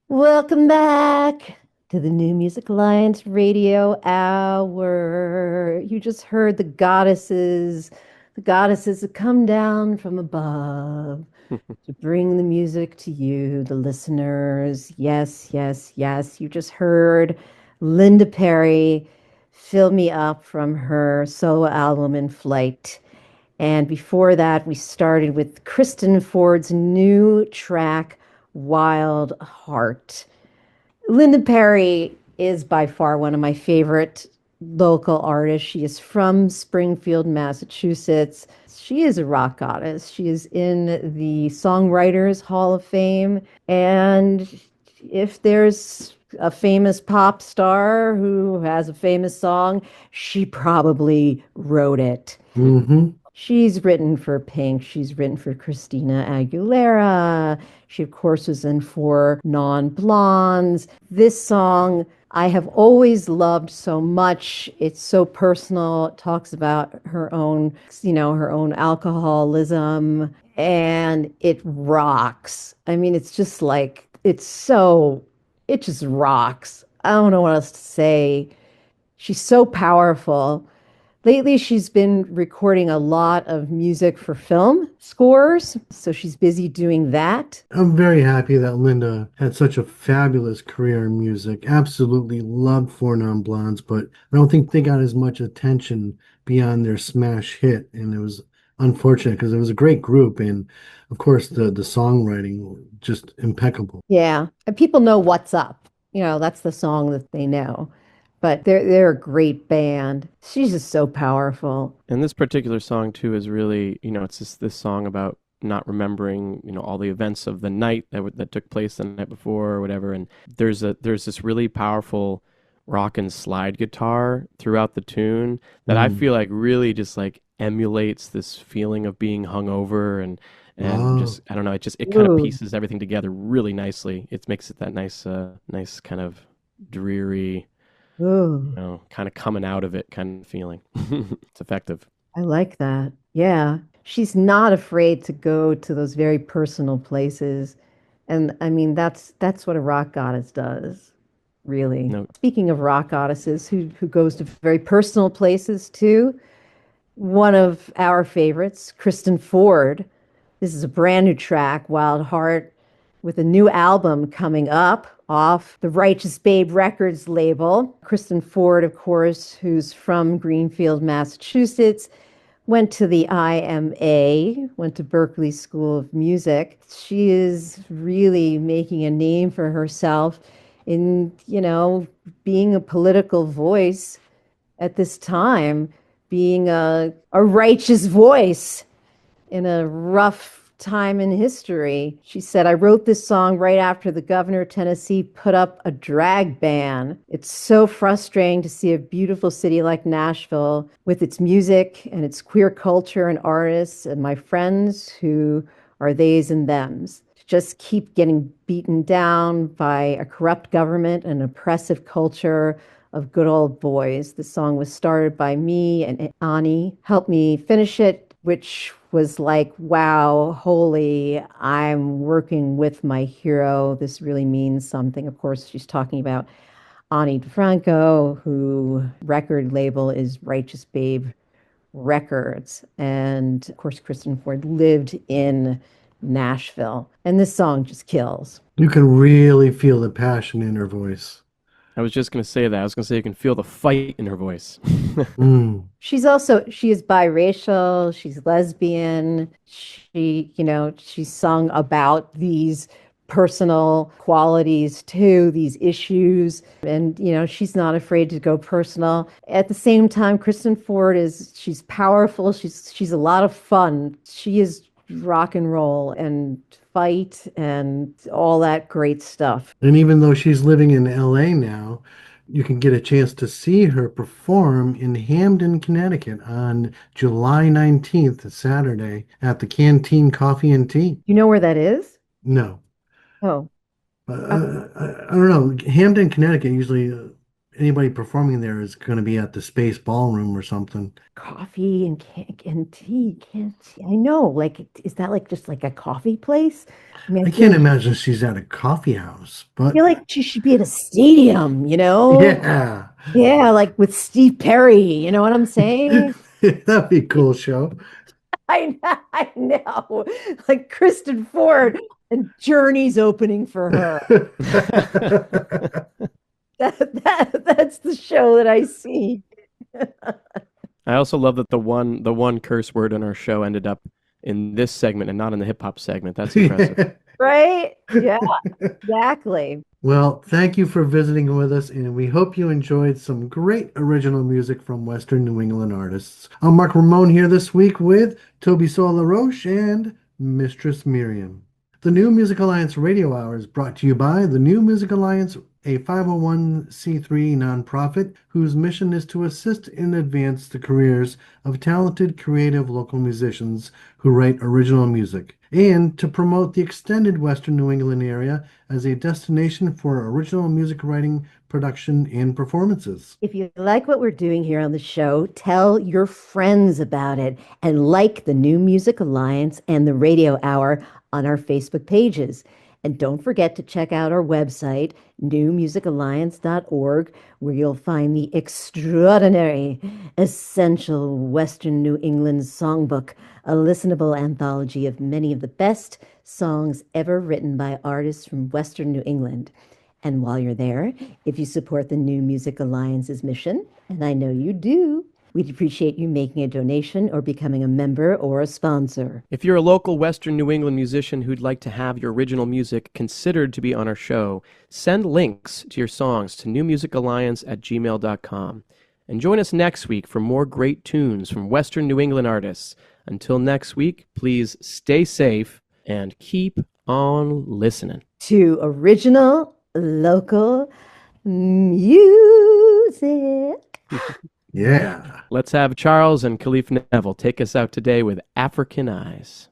Welcome back to the New Music Alliance Radio Hour. You just heard the goddesses have come down from above to bring the music to you, the listeners. Yes, yes, yes. You just heard Linda Perry fill me up from her solo album In Flight. And before that, we started with Kristen Ford's new track, Wild Heart. Linda Perry is by far one of my favorite local artists. She is from Springfield, Massachusetts. She is a rock goddess. She is in the Songwriters Hall of Fame. And if there's a famous pop star who has a famous song, she probably wrote it. Hmm. She's written for Pink. She's written for Christina Aguilera. She, of course, was in for Non Blondes. This song I have always loved so much. It's so personal. It talks about her own, her own alcoholism, and it rocks. I mean, it's just like, it just rocks. I don't know what else to say. She's so powerful. Lately, she's been recording a lot of music for film scores, so she's busy doing that. I'm very happy that Linda had such a fabulous career in music. Absolutely loved Four Non Blondes, but I don't think they got as much attention beyond their smash hit. And it was unfortunate because it was a great group. And of course, the songwriting just impeccable. Yeah, and people know What's Up. That's the song that they know. But they're a great band. She's just so powerful. And this particular song too is really, it's just this song about not remembering, all the events of the night that took place the night before or whatever. And there's this really powerful rock and slide guitar throughout the tune that I Mm. feel like really just like emulates this feeling of being hungover and Oh, just I don't know, it kind of Ooh, pieces everything together really nicely. It makes it that nice kind of dreary, ooh, kind of coming out of it kind of feeling. It's effective. I like that. Yeah, she's not afraid to go to those very personal places. And I mean, that's what a rock goddess does, really. No, Speaking of rock goddesses who goes to very personal places too, one of our favorites, Kristen Ford. This is a brand new track, Wild Heart, with a new album coming up off the Righteous Babe Records label. Kristen Ford, of course, who's from Greenfield, Massachusetts, went to the IMA, went to Berklee School of Music. She is really making a name for herself in, being a political voice at this time, being a righteous voice in a rough time in history. She said, I wrote this song right after the governor of Tennessee put up a drag ban. It's so frustrating to see a beautiful city like Nashville with its music and its queer culture and artists and my friends who are theys and thems. Just keep getting beaten down by a corrupt government and oppressive culture of good old boys. The song was started by me and Ani helped me finish it, which was like, wow, holy, I'm working with my hero. This really means something. Of course, she's talking about Ani DiFranco, who record label is Righteous Babe Records. And of course, Kristen Ford lived in Nashville. And this song just kills. you can really feel the passion in her voice. I was just gonna say that. I was gonna say you can feel the fight in her voice. Mm. She is biracial, she's lesbian. She's sung about these personal qualities too, these issues. And, she's not afraid to go personal. At the same time, Kristen Ford she's powerful. She's a lot of fun. She is rock and roll and fight and all that great stuff. And even though she's living in LA now, you can get a chance to see her perform in Hamden, Connecticut on July 19th, Saturday, at the Canteen Coffee and Tea. You know where that is? No, Oh, I don't know. Hamden, Connecticut usually anybody performing there is going to be at the Space Ballroom or something. Coffee and tea, can't I know, like, is that like just like a coffee place? I mean, I can't imagine she's at a coffee house, I but feel like she should be at a stadium, you know? yeah, Yeah, like with Steve Perry, you know what I'm saying? that'd be a cool show. I know. Like Kristen Ford and Journey's opening for her. That's the show that I see. I also love that the one curse word on our show ended up in this segment and not in the hip hop segment. That's impressive. Yeah. Right? Yeah, exactly. Well, thank you for visiting with us, and we hope you enjoyed some great original music from Western New England artists. I'm Mark Ramone here this week with Tobey Sol LaRoche and Mistress Miriam. The New Music Alliance Radio Hour is brought to you by the New Music Alliance, a 501c3 nonprofit whose mission is to assist and advance the careers of talented, creative local musicians who write original music, and to promote the extended Western New England area as a destination for original music writing, production, and performances. If you like what we're doing here on the show, tell your friends about it and like the New Music Alliance and the Radio Hour on our Facebook pages. And don't forget to check out our website, newmusicalliance.org, where you'll find the extraordinary, essential Western New England Songbook, a listenable anthology of many of the best songs ever written by artists from Western New England. And while you're there, if you support the New Music Alliance's mission, and I know you do, we'd appreciate you making a donation or becoming a member or a sponsor. If you're a local Western New England musician who'd like to have your original music considered to be on our show, send links to your songs to newmusicalliance@gmail.com. And join us next week for more great tunes from Western New England artists. Until next week, please stay safe and keep on listening to original local music. Yeah. Let's have Charles and Khalif Neville take us out today with African Eyes.